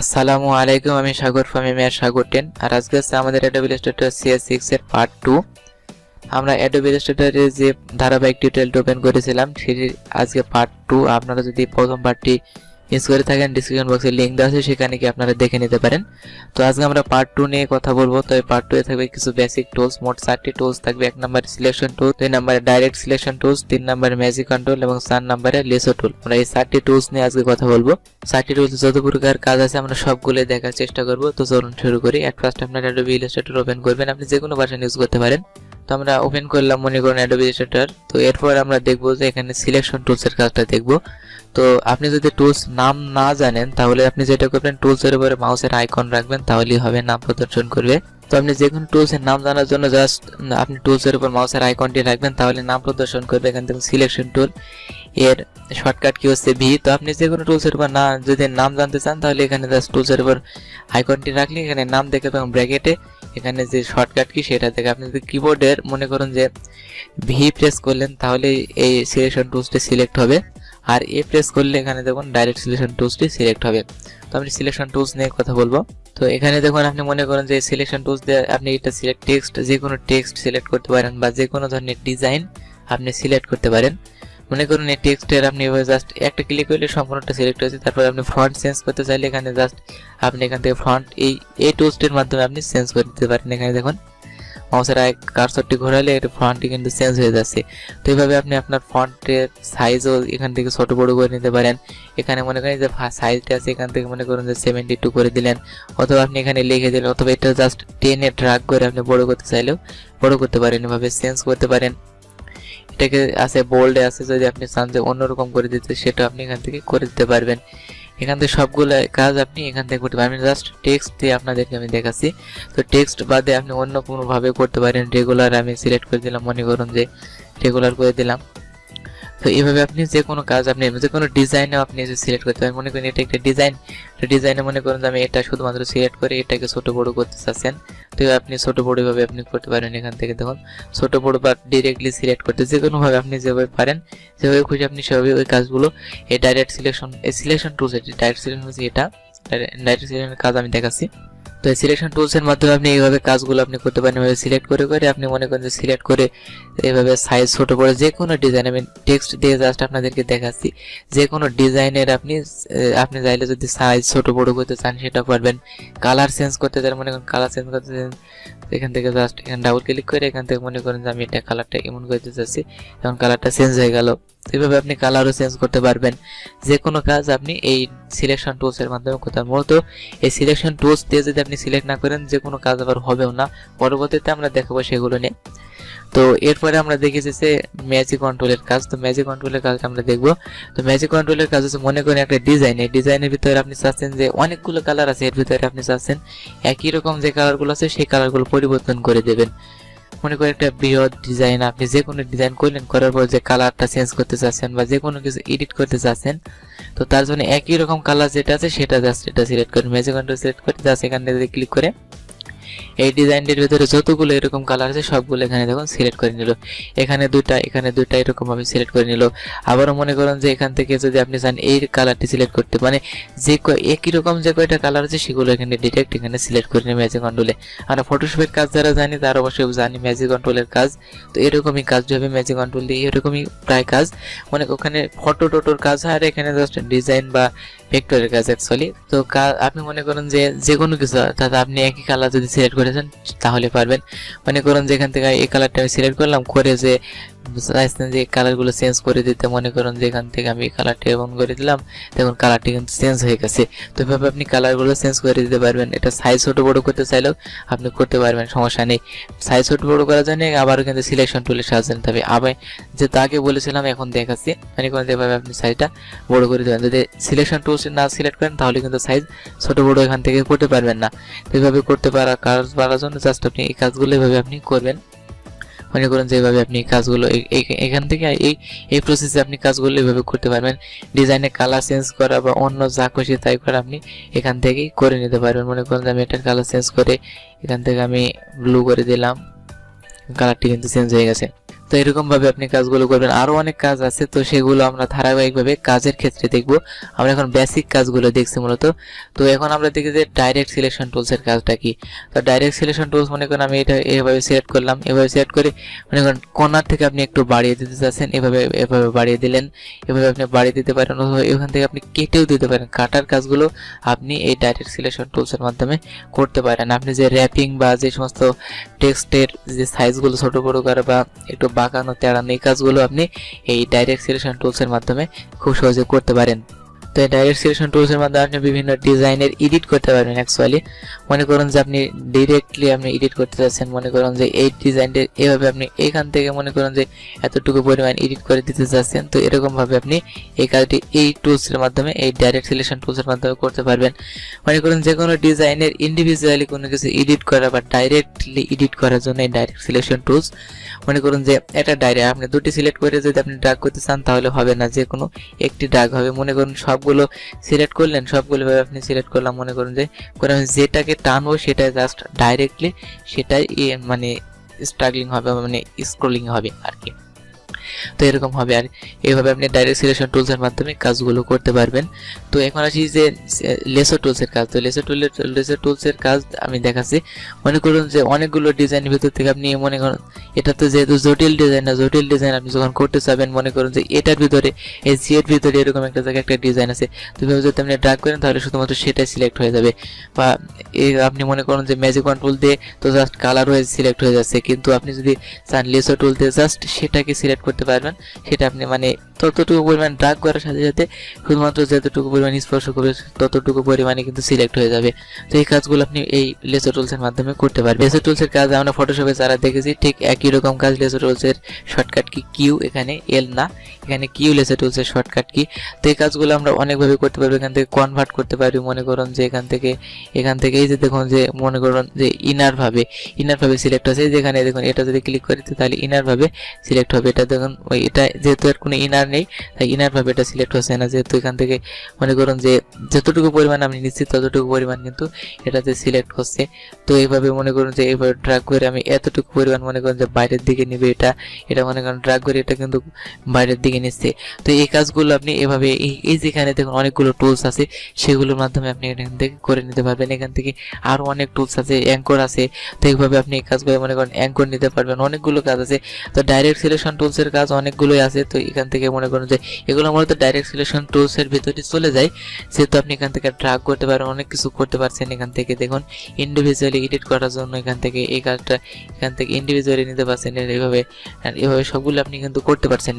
আসসালামু আলাইকুম, আমি সাগর ফার্মে মেয়ার সাগর 10। আর আজকে আছে আমাদের অ্যাডোবি ইলাস্ট্রেটর CS6 এর পার্ট 2। আমরা অ্যাডোবি ইলাস্ট্রেটরে যে ধারাবাহিক টিউটোরিয়ালটা ওপেন করেছিলাম সেটি আজকে পার্ট 2। আপনারা যদি প্রথম পার্টটি মিস করে থাকেন ডেসক্রিপশন বক্সে লিংক দেওয়া আছে, সেখানে কি আপনারা দেখে নিতে পারেন। তো আজকে আমরা পার্ট 2 নিয়ে কথা বলবো। তো এই পার্ট 2 এ থাকবে কিছু বেসিক টুলস, মোট 4টি টুলস থাকবে। 1 নম্বরে সিলেকশন টুল, 2 নম্বরে ডাইরেক্ট সিলেকশন টুলস, 3 নম্বরে ম্যাজিক কন্ট্রোল এবং 4 নম্বরে লেসো টুল। আমরা এই 4টি টুলস নিয়ে আজকে কথা বলবো। 4টি টুলস যত প্রকার কাজ আছে আমরা সবগুলো দেখার চেষ্টা করব। তো চলুন শুরু করি। এট ফার্স্ট আপনারা অ্যাডোবি ইলাস্ট্রেটর ওপেন করবেন। আপনি যে কোনো ভার্সন ইউজ করতে পারেন। তো আমরা ওপেন করলাম মনে করুন অ্যাডোবি ইলাস্ট্রেটর। তো এরপর আমরা দেখব যে এখানে সিলেকশন টুলস এর কাজটা দেখব। তো আপনি যদি টুলস নাম না জানেন তাহলে আপনি যেটা করবেন টুলস এর উপরে মাউসের আইকন রাখবেন, তাহলেই হবে, নাম প্রদর্শন করবে। তো আপনি যে কোনো টুলস এর নাম জানার জন্য জাস্ট আপনি টুলস এর উপর মাউসের আইকনটি রাখবেন, তাহলে নাম প্রদর্শন করবে। এখান থেকে সিলেকশন টুল এর শর্টকাট কি হচ্ছে ভি। তো আপনি যে কোনো টুলস এর উপর না যদি নাম জানতে চান তাহলে এখানে জাস্ট টুলস এর উপর আইকনটি রাখলে এখানে নাম দেখে পাবেন ব্র্যাকেটে। এখানে যে শর্টকাট কি সেটা থেকে আপনি যদি কিবোর্ডের মনে করুন যে ভি প্রেস করলেন তাহলে এই সিলেকশন টুলসটি সিলেক্ট হবে, আর এ প্রেস করলে এখানে দেখুন ডাইরেক্ট সিলেকশন টুলসটি সিলেক্ট হবে। তো আমি সিলেকশন টুলস নিয়ে কথা বলবো। তো এখানে দেখুন আপনি মনে করেন যে সিলেকশন টুলস দিয়ে আপনি এটা সিলেক্ট টেক্সট, যে কোনো টেক্সট সিলেক্ট করতে পারেন বা যে কোনো ধরনের ডিজাইন আপনি সিলেক্ট করতে পারেন। মনে করুন এই টেক্সটের আপনি জাস্ট একটা ক্লিক করলে সম্পূর্ণটা সিলেক্ট হয়েছে। তারপর আপনি ফন্ট চেঞ্জ করতে চাইলে এখানে জাস্ট আপনি এখান থেকে ফন্ট এই টুলসটির মাধ্যমে আপনি চেঞ্জ করে দিতে পারেন। এখানে দেখুন মাউসের কার্সরটি ঘোরালে এটা ফন্টটি কিন্তু চেঞ্জ হয়ে যাচ্ছে। তো এইভাবে আপনি আপনার ফন্টের সাইজও এখান থেকে ছোট বড় করে নিতে পারেন। এখানে মনে করেন যে সাইজটা আছে এখান থেকে মনে করুন যে 72 করে দিলেন, অথবা আপনি এখানে লিখে দিলেন, অথবা এটা জাস্ট টেনে ড্র্যাগ করে আপনি বড় করতে চাইলেও বড় করতে পারেন, এভাবে চেঞ্জ করতে পারেন। এটাকে আছে বোল্ডে আছে, যদি আপনি চান যে অন্যরকম করে দিতে সেটা আপনি এখান থেকে করে দিতে পারবেন। এখান থেকে সবগুলো কাজ আপনি এখান থেকে করতে পারবেন। জাস্ট টেক্সট দিয়ে আপনাদেরকে আমি দেখাচ্ছি। তো টেক্সট বাদে আপনি অন্য কোনো ভাবে করতে পারেন। রেগুলার আমি সিলেক্ট করে দিলাম, মনে করুন যে রেগুলার করে দিলাম। তো এইভাবে আপনি যে কোনো কাজ আপনি যে কোনো ডিজাইনও আপনি সিলেক্ট করতে পারেন। মনে করেন এটা একটা ডিজাইন, তো ডিজাইনে মনে করেন যে আমি এটা শুধুমাত্র সিলেক্ট করে এটাকে ছোট বড় করতে চাচ্ছেন, তো আপনি ছোট বড় ভাবে আপনি করতে পারেন। এখান থেকে দেখুন ছোট বড় বা ডিরেক্টলি সিলেক্ট করতে যে কোনো ভাবে আপনি যেভাবে পারেন যেভাবে খুশি আপনি সেভাবে ওই কাজগুলো এই direct selection selection tools direct selection এটা ডাইরেক্ট সিলেকশনের কাজ আমি দেখাচ্ছি। তো এই সিলেকশন টুলস এর মাধ্যমে আপনি এইভাবে কাজগুলো আপনি করতে পারেন। এভাবে সিলেক্ট করে করে আপনি মনে করেন যে সিলেক্ট করে এইভাবে সাইজ ছোট বড় যে কোনো ডিজাইন আমি টেক্সট দিয়ে জাস্ট আপনাদেরকে দেখাচ্ছি। যে কোনো ডিজাইনের আপনি চাইলে যদি সাইজ ছোট বড় করতে চান সেটা পারবেন। কালার চেঞ্জ করতে চান, মনে করেন কালার চেঞ্জ করতে চান, এখান থেকে জাস্ট এখানে ডাবল ক্লিক করে এখান থেকে মনে করেন যে আমি এটা কালারটা এমন করতে চাচ্ছি, এখন কালারটা চেঞ্জ হয়ে গেল। এইভাবে আপনি কালারও চেঞ্জ করতে পারবেন। যে কোনো কাজ আপনি এই সিলেকশন টুলস এর মাধ্যমে করতে পারবেন। মূলত এই সিলেকশন টুলস দিয়ে যদি আপনি সিলেক্ট না করেন যে কোনো কাজ আবার হবেও না। পরবর্তীতে আমরা দেখাবো সেগুলো নিয়ে। তো এরপরে আমরা দেখেছি যে ম্যাজিক কন্ট্রোলের কাজ। তো ম্যাজিক কন্ট্রোলের কাজটা আমরা দেখবো। তো ম্যাজিক কন্ট্রোলের কাজ হচ্ছে মনে করেন একটা ডিজাইন, এই ডিজাইনের ভিতরে আপনি চাচ্ছেন যে অনেকগুলো কালার আছে, এর ভিতরে আপনি চাচ্ছেন একই রকম যে কালারগুলো আছে সেই কালারগুলো পরিবর্তন করে দেবেন। মনে করেন একটা বৃহৎ ডিজাইন, আপনি যে কোনো ডিজাইন করলেন, করার পর যে কালারটা চেঞ্জ করতে চাচ্ছেন বা যে কোনো কিছু এডিট করতে চাচ্ছেন, তো তার জন্য একই রকম কালার যেটা আছে সেটা জাস্ট এটা সিলেক্ট করে ম্যাজিক কন্ট্রোল সিলেক্ট করে জাস্ট এখান থেকে ক্লিক করে এই ডিজাইনটির ভিতরে যতগুলো এরকম কালার আছে সবগুলো এখানে দেখুন সিলেক্ট করে নিল। এখানে দুইটা এরকম ভাবে সিলেক্ট করে নিল। আবারও মনে করেন যে এখান থেকে যদি আপনি চান এই কালারটি সিলেক্ট করতে, মানে যে একই রকম যে কয়টা কালার আছে সেগুলো এখানে ডিরেক্ট এখানে সিলেক্ট করে নিই ম্যাজিক কন্ট্রোলে। আমরা ফটোশপের কাজ যারা জানি তারা অবশ্যই জানি ম্যাজিক কন্ট্রোলের কাজ। তো এরকমই কাজ হবে ম্যাজিক কন্ট্রোল দিয়ে, এরকমই প্রায় কাজ। মানে ওখানে ফটো টোটোর কাজ হয় আর এখানে জাস্ট ডিজাইন বা ভেক্টরের কাজ অ্যাকচুয়ালি। তো আপনি মনে করেন যে কোনো কিছু অর্থাৎ আপনি একই কালার যদি সিলেক্ট করেছেন তাহলে পারবেন। মনে করেন যেখান থেকে এই কালারটা আমি সিলেক্ট করলাম করে যে চাইছেন যে কালারগুলো চেঞ্জ করে দিতে, মনে করেন যে এখান থেকে আমি কালারটা এমন করে দিলাম, দেখুন কালারটি কিন্তু চেঞ্জ হয়ে গেছে। তো এভাবে আপনি কালারগুলো চেঞ্জ করে দিতে পারবেন। এটা সাইজ ছোট বড় করতে চাইলেও আপনি করতে পারবেন, সমস্যা নেই। সাইজ ছোট বড় করার জন্য আবারও কিন্তু সিলেকশন টুলের সাহায্য নিতে হবে। আবার যে তাকে বলেছিলাম এখন দেখাচ্ছি, মনে করেন যেভাবে আপনি সাইজটা বড় করে দেবেন। যদি সিলেকশন টুলস না সিলেক্ট করেন তাহলে কিন্তু সাইজ ছোট বড় এখান থেকে করতে পারবেন না। তো এইভাবে করতে পারার জন্য জাস্ট আপনি এই কাজগুলো এভাবে আপনি করবেন। মনে করেন যেভাবে আপনি কাজগুলো এখান থেকে এই প্রসেসে আপনি কাজগুলো এভাবে করতে পারবেন। ডিজাইনে কালার চেঞ্জ করা বা অন্য যা খুশি তাই করে আপনি এখান থেকেই করে নিতে পারবেন। মনে করেন যে আমি এটার কালার চেঞ্জ করে এখান থেকে আমি ব্লু করে দিলাম, কালারটি কিন্তু চেঞ্জ হয়ে গেছে। তো এরকম ভাবে আপনি কাজগুলো করবেন। আরো অনেক কাজ আছে, তো সেগুলো আমরা ধারাবাহিকভাবে কাজের ক্ষেত্রে দেখব। আমরা এখন বেসিক কাজগুলো দেখছি মূলত। তো এখন আমরা দেখি যে ডাইরেক্ট সিলেকশন টুলস এর কাজটা কি। তো ডাইরেক্ট সিলেকশন টুলস মনে করেন আমি এটা এভাবে সিলেক্ট করলাম, এভাবে সিলেক্ট করে মনে করেন কর্নার থেকে আপনি একটু বাড়িয়ে দিতে চাচ্ছেন, এভাবে এভাবে বাড়িয়ে দিলেন, এভাবে আপনি বাড়িয়ে দিতে পারেন, অথবা এখান থেকে আপনি কেটেও দিতে পারেন। কাটার কাজগুলো আপনি এই ডাইরেক্ট সিলেকশন টুলস এর মাধ্যমে করতে পারেন। আপনি যে র্যাপিং বা যে সমস্ত টেক্সটের যে সাইজগুলো ছোট বড় করা বা একটু বাঁকানো তেড়ানো, এই কাজগুলো আপনি এই ডাইরেক্ট সিলেকশন টুলস এর মাধ্যমে খুব সহজে করতে পারেন। তো এই ডাইরেক্ট সিলেকশন টুলস এর মাধ্যমে আপনি বিভিন্ন ডিজাইনের এডিট করতে পারবেন। অ্যাকচুয়ালি মনে করুন যে আপনি ডিরেক্টলি আপনি এডিট করতে চাচ্ছেন, মনে করুন যে এই ডিজাইনটা এভাবে আপনি এখান থেকে মনে করুন যে এতটুকু পরিমাণ এডিট করে দিতে চাচ্ছেন, তো এরকম ভাবে আপনি এই কাজটি এই টুলস এর মাধ্যমে, এই ডাইরেক্ট সিলেকশন টুলস এর মাধ্যমে করতে পারবেন। মনে করুন যে কোনো ডিজাইনের ইন্ডিভিজুয়ালি কোনো কিছু এডিট করা বা ডাইরেক্টলি এডিট করার জন্য এই ডাইরেক্ট সিলেকশন টুলস, মনে করুন যে একটা ডাইরেক্ট আপনি দুটি সিলেক্ট করে যদি আপনি ড্র্যাগ করতে চান তাহলে হবে না, যে কোনো একটি ড্র্যাগ হবে। মনে করুন সবগুলো সিলেক্ট করলেন, সবগুলো ভাবে আপনি সিলেক্ট করলাম, মনে করুন যে করে আমি যেটাকে টানবো সেটা জাস্ট ডাইরেক্টলি সেটাই মানে স্ট্রাগলিং হবে, মানে স্ক্রলিং হবে আর কি। তো এরকম হবে, আর এইভাবে আপনি ডাইরেক্ট সিলেকশন টুলস এর মাধ্যমে কাজগুলো করতে পারবেন। তো এখন আসি যে লেসো টুলস এর কাজ। তো লেসো টুলস এর কাজ আমি দেখাচ্ছি। মনে করুন যে অনেকগুলো ডিজাইনের ভিতর থেকে আপনি মনে করুন এটা তো যেহেতু জটিল ডিজাইন না, জটিল ডিজাইন আপনি যখন করতে চাবেন, মনে করুন যে এটার ভিতরে এই জি এর ভিতরে এরকম একটা জায়গায় একটা ডিজাইন আছে, তো যদি আপনি ড্র্যাগ করেন তাহলে শুধুমাত্র সেটাই সিলেক্ট হয়ে যাবে। বা আপনি মনে করুন যে ম্যাজিক কন্ট্রোল দিয়ে তো জাস্ট কালার হয়ে সিলেক্ট হয়ে যাচ্ছে, কিন্তু আপনি যদি চান লেসো টুল দিয়ে জাস্ট সেটাকে সিলেক্ট করতে পারবেন। সেটা আপনি মানে ততটুকু পরিমাণ ড্র্যাগ করার সাথে সাথে শুধুমাত্র যতটুকু পরিমাণ স্পর্শ করবে ততটুকু পরিমাণে কিন্তু সিলেক্ট হয়ে যাবে। তো এই কাজগুলো আপনি এই লেসো টুলস এর মাধ্যমে করতে পারবেন। লেসো টুলস এর কাজ আমরা ফটোশপে যারা দেখেছি ঠিক একই রকম কাজ। লেসো টুলস এর শর্টকাট কি কিউ, এখানে এল না, এখানে কিউ লেসো টুলস এর শর্টকাট কি। তো এই কাজগুলো আমরা অনেকভাবে করতে পারবো। এখান থেকে কনভার্ট করতে পারবি, মনে করুন যে এখান থেকে এই যে দেখুন যে মনে করুন যে ইনার ভাবে সিলেক্ট আছে, যেখানে দেখুন এটা যদি ক্লিক করি তাহলে ইনার ভাবে সিলেক্ট হবে। এটা দেখুন ওই এটা যেহেতু এর কোনো ইনার নেই তাই ইনার ভাবে এটা সিলেক্ট হচ্ছে না, যেহেতু এখান থেকে মনে করুন যে যতটুকু পরিমাণ আমি নিচ্ছি ততটুকু পরিমাণ কিন্তু এটাতে সিলেক্ট হচ্ছে। তো এইভাবে মনে করুন যে এইভাবে ড্র্যাগ করে আমি এতটুকু পরিমাণ মনে করুন যে বাইরের দিকে নিবে, এটা মনে করেন ড্র্যাগ করে এটা কিন্তু বাইরের দিকে নিচ্ছে। তো এই কাজগুলো আপনি এভাবে এই যেখানে দেখুন অনেকগুলো টুলস আছে সেগুলোর মাধ্যমে আপনি এখান থেকে করে নিতে পারবেন। এখান থেকে আরো অনেক টুলস আছে, অ্যাঙ্কর আছে, তো এইভাবে আপনি এই কাজগুলো মনে করেন অ্যাঙ্কর নিতে পারবেন। অনেকগুলো কাজ আছে। তো ডাইরেক্ট সিলেকশন টুলস এর কাজ অনেকগুলোই আছে। তো এখান থেকে মনে করুন যে এগুলো মূলত ডাইরেক্ট সিলেকশন টুলস এর ভিতরে চলে যায়, যেহেতু আপনি এখান থেকে ড্র্যাগ করতে পারেন, অনেক কিছু করতে পারছেন। এখান থেকে দেখুন ইন্ডিভিজুয়ালি এডিট করার জন্য এখান থেকে এই কাজটা এখান থেকে ইন্ডিভিজুয়ালি নিতে পারছেন এইভাবে সবগুলো আপনি কিন্তু করতে পারছেন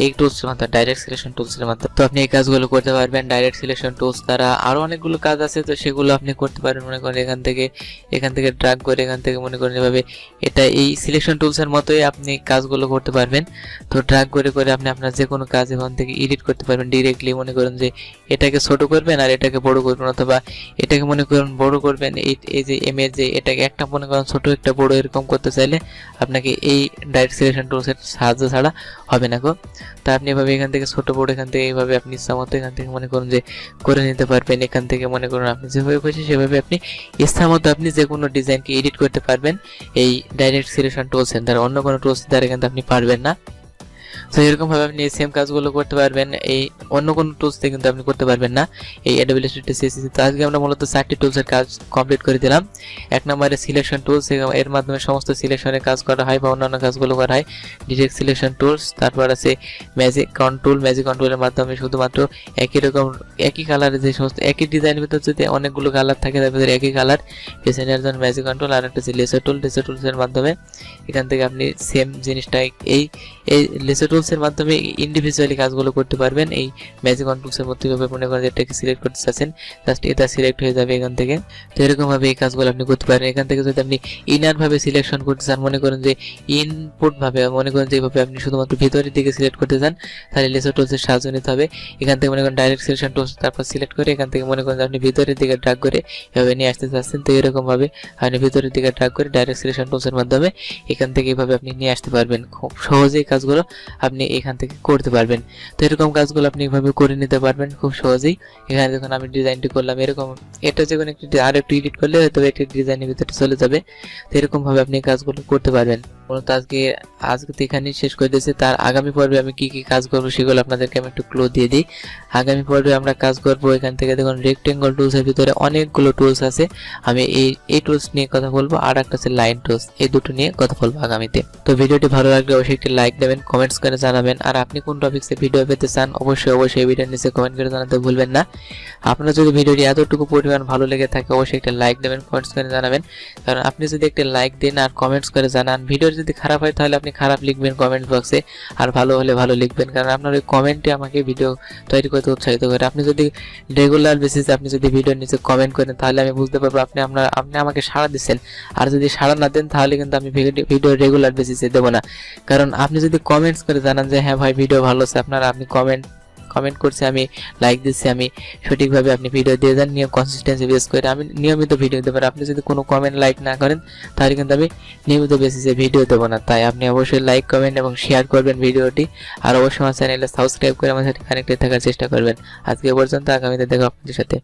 এই টুলস এর মাধ্যমে, ডাইরেক্ট সিলেকশন টুলস এর মাধ্যমে। তো আপনি এই কাজগুলো করতে পারবেন ডাইরেক্ট সিলেকশন টুলস দ্বারা। আরো অনেকগুলো কাজ আছে, তো সেগুলো আপনি করতে পারেন। মনে করেন এখান থেকে ড্র্যাগ করে এখান থেকে মনে করেন এভাবে এটা এই সিলেকশন টুলস এর মতোই আপনি কাজগুলো করতে পারবেন। তো ড্র্যাগ করে আপনি আপনার যে কোনো কাজ এখান থেকে এডিট করতে পারবেন ডিরেক্টলি। মনে করেন যে এটাকে ছোট করবেন আর এটাকে বড় করবেন, অথবা এটাকে মনে করেন বড় করবেন। এই যে ইমেজ যে এটাকে একটা মনে করেন ছোট একটা বড় এরকম করতে চাইলে আপনাকে এই ডাইরেক্ট সিলেকশন টুলস এর সাহায্য ছাড়া হবে না গো। তা আপনি এভাবে এখান থেকে ছোট বড় এখান থেকে এইভাবে আপনি ইচ্ছা মতো এখান থেকে মনে করুন যে করে নিতে পারবেন। এখান থেকে মনে করুন আপনি যেভাবে খুশি সেভাবে আপনি ইচ্ছা মতো আপনি যে কোনো ডিজাইনকে এডিট করতে পারবেন এই ডাইরেক্ট সিলেকশন টুলস এর দ্বারা। অন্য কোনো টুলস দ্বারা কিন্তু আপনি পারবেন না। তো এরকম ভাবে আপনি সেম কাজগুলো করতে পারবেন, এই অন্য কোনো টুলস দিয়ে কিন্তু আপনি করতে পারবেন না এই অ্যাডোবি ইলাস্ট্রেটর সিএসএস। তো আজকে আমরা মূলত 4টি টুলসের কাজ কমপ্লিট করে দিলাম। এক নম্বরে সিলেকশন টুলস, এর মাধ্যমে সমস্ত সিলেকশনের কাজ করা হয় বা অন্যান্য কাজগুলো করা হয়। ডিরেক্ট সিলেকশন টুলস, তারপর আছে ম্যাজিক কন্ট্রোলের মাধ্যমে শুধুমাত্র একই কালারের যে সমস্ত একই ডিজাইনের ভিতর যদি অনেকগুলো কালার থাকে তার ভিতরে একই কালার বেছে নেওয়ার জন্য ম্যাজিক কন্ট্রোল। আর একটা হচ্ছে লেসো টুলসের মাধ্যমে এখান থেকে আপনি সেম জিনিসটা এই লেসো টুলসের মাধ্যমে ইন্ডিভিজুয়ালি কাজগুলো করতে পারবেন। এই ম্যাজিক কন্ট্রোলসের মধ্যে মনে করেন এটাকে সিলেক্ট করতে চাচ্ছেন, জাস্ট এটা সিলেক্ট হয়ে যাবে এখান থেকে। তো এরকম ভাবে এই কাজগুলো আপনি করতে পারেন। এখান থেকে যদি আপনি ইনার ভাবে সিলেকশন করতে চান, মনে করেন যে ইনপুট ভাবে মনে করেন যেভাবে আপনি শুধুমাত্র ভিতরের দিকে সিলেক্ট করতে চান তাহলে লেসো টুলসের সাহায্য নিতে হবে। এখান থেকে মনে করেন ডাইরেক্ট সিলেকশন টুলস তারপর সিলেক্ট করে এখান থেকে মনে করেন আপনি ভিতরের দিকে ড্র্যাগ করে এভাবে নিয়ে আসতে চাচ্ছেন। তো এরকম ভাবে আপনি ভিতরের দিকে ড্র্যাগ করে ডাইরেক্ট সিলেকশন টুলসের মাধ্যমে এখান থেকে এইভাবে আপনি নিয়ে আসতে পারবেন। খুব সহজেই কাজগুলো আপনি এখান থেকে করতে পারবেন। তো এরকম কাজগুলো আপনি এইভাবে করে নিতে পারবেন খুব সহজেই। এখানে দেখুন আমি ডিজাইনটি করলাম এরকম, এটা যে কোনো আর একটু এডিট করলে হয়তো একটি ডিজাইনের ভিতরে চলে যাবে। তো এরকম ভাবে আপনি কাজগুলো করতে পারবেন। মূলত আজকে তো এখানেই শেষ করে দিয়েছি। তার আগামী পর্বে আমি কি কি কাজ করব সেগুলো আপনাদেরকে আমি একটু ক্লু দিয়ে দিই। আগামী পর্বে আমরা কাজ করব এখান থেকে দেখুন রেক্টেঙ্গল টুলসের ভিতরে অনেকগুলো টুলস আছে। আমি এই টুলস নিয়ে কথা বলবো, আর একটা হচ্ছে লাইন টুলস, এই দুটো নিয়ে কথা বলবো আগামীতে। তো ভিডিওটি ভালো লাগলে অবশ্যই একটি লাইক দেবেন, কমেন্টস করে জানাবেন। আর আপনি কোন টপিকসে ভিডিও পেতে চান অবশ্যই ভিডিওর নিচে কমেন্ট করে জানাতে ভুলবেন না। আপনার যদি ভিডিওটি এতটুকু পরিমাণ ভালো লেগে থাকে অবশ্যই একটা লাইক দেবেন, কমেন্টস করে জানাবেন। কারণ আপনি যদি একটা লাইক দেন আর কমেন্টস করে জানান, ভিডিও যদি খারাপ হয় তাহলে আপনি খারাপ লিখবেন কমেন্ট বক্সে, আর ভালো হলে ভালো লিখবেন। কারণ আপনার ওই কমেন্টে আমাকে ভিডিও তৈরি করতে উৎসাহিত করে। আপনি যদি রেগুলার বেসিসে আপনি যদি ভিডিওর নিচে কমেন্ট করেন তাহলে আমি বুঝতে পারবো আপনি আমাকে সাড়া দিচ্ছেন। আর যদি সাড়া না দেন তাহলে কিন্তু আমি ভিডিও রেগুলার বেসিসে দেবো না। কারণ আপনি যদি কমেন্টস করে জানান যে হ্যাঁ ভাই ভিডিও ভালো আছে, আপনি কমেন্ট করছে, আমি লাইক দিচ্ছি, আমি সঠিকভাবে আপনি ভিডিও দিয়ে যান, কনসিস্টেন্সি বেস করে আমি নিয়মিত ভিডিও দেবো। আপনি যদি কোনো কমেন্ট লাইক না করেন তাহলে কিন্তু আমি নিয়মিত বেসিসে ভিডিও দেবো না। তাই আপনি অবশ্যই লাইক কমেন্ট এবং শেয়ার করবেন ভিডিওটি, আর অবশ্যই আমার চ্যানেলে সাবস্ক্রাইব করে আমার সাথে কানেক্টেড থাকার চেষ্টা করবেন। আজকে পর্যন্ত, আগামীতে দেখা আপনাদের সাথে।